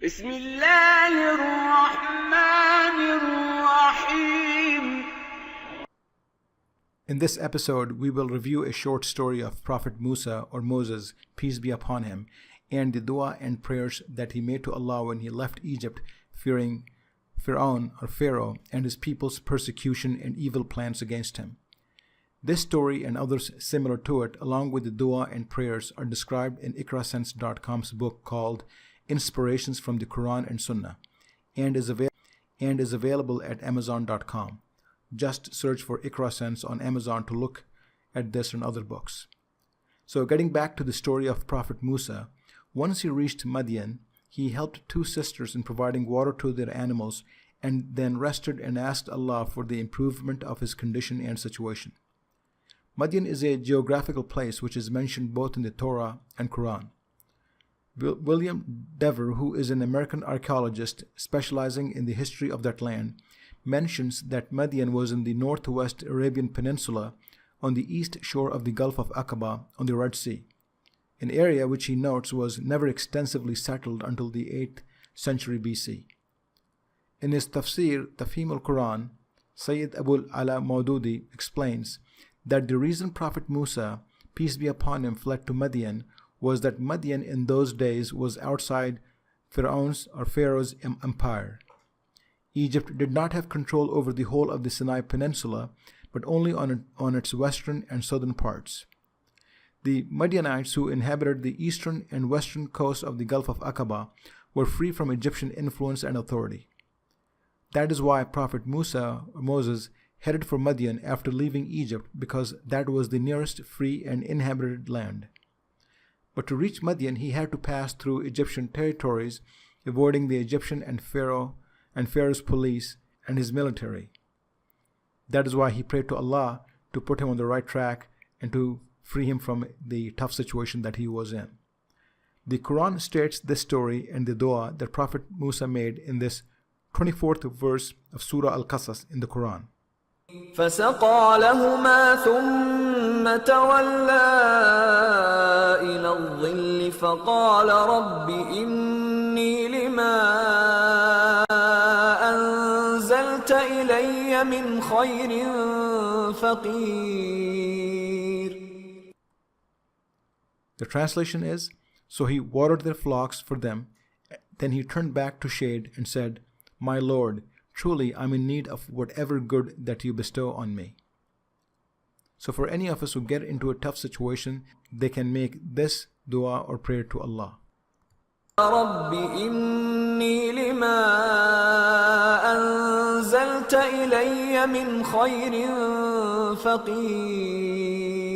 بسم الله الرحمن الرحيم. In this episode, we will review a short story of Prophet Moosa or Moses, peace be upon him, and the dua and prayers that he made to Allah when he left Egypt, fearing Firaun or Pharaoh and his people's persecution and evil plans against him. This story and others similar to it, along with the dua and prayers, are described in IqraSense.com's book called Inspirations from the Quran and Sunnah, and is available at Amazon.com. Just search for IqraSense on Amazon to look at this and other books. So getting back to the story of Prophet Moosa, once he reached Madian, he helped two sisters in providing water to their animals and then rested and asked Allah for the improvement of his condition and situation. Madian is a geographical place which is mentioned both in the Torah and Quran. William Dever, who is an American archaeologist specializing in the history of that land, mentions that Madian was in the northwest Arabian Peninsula on the east shore of the Gulf of Aqaba on the Red Sea, an area which he notes was never extensively settled until the 8th century BC. In his tafsir, Tafhim al-Quran, Sayyid Abul Ala Maududi explains that the reason Prophet Moosa, peace be upon him, fled to Madian was that Madian in those days was outside Pharaoh's empire. Egypt did not have control over the whole of the Sinai Peninsula, but only on its western and southern parts. The Madianites, who inhabited the eastern and western coast of the Gulf of Aqaba, were free from Egyptian influence and authority. That is why Prophet Moosa, or Moses, headed for Madian after leaving Egypt, because that was the nearest free and inhabited land. But to reach Madian, he had to pass through Egyptian territories, avoiding the Egyptian and Pharaoh's police and his military. That is why he prayed to Allah to put him on the right track and to free him from the tough situation that he was in. The Quran states this story and the dua that Prophet Moosa made in this 24th verse of Surah Al-Qasas in the Quran. فسقى لهما ثم تولى إلى الظل فقال رب إني لما أنزلت إلي من خير فقير. The translation is, so he watered their flocks for them, then he turned back to shade and said, My Lord, truly I'm in need of whatever good that you bestow on me. So for any of us who get into a tough situation, they can make this dua or prayer to Allah. رب إني لما أنزلت إلي من خير فقير.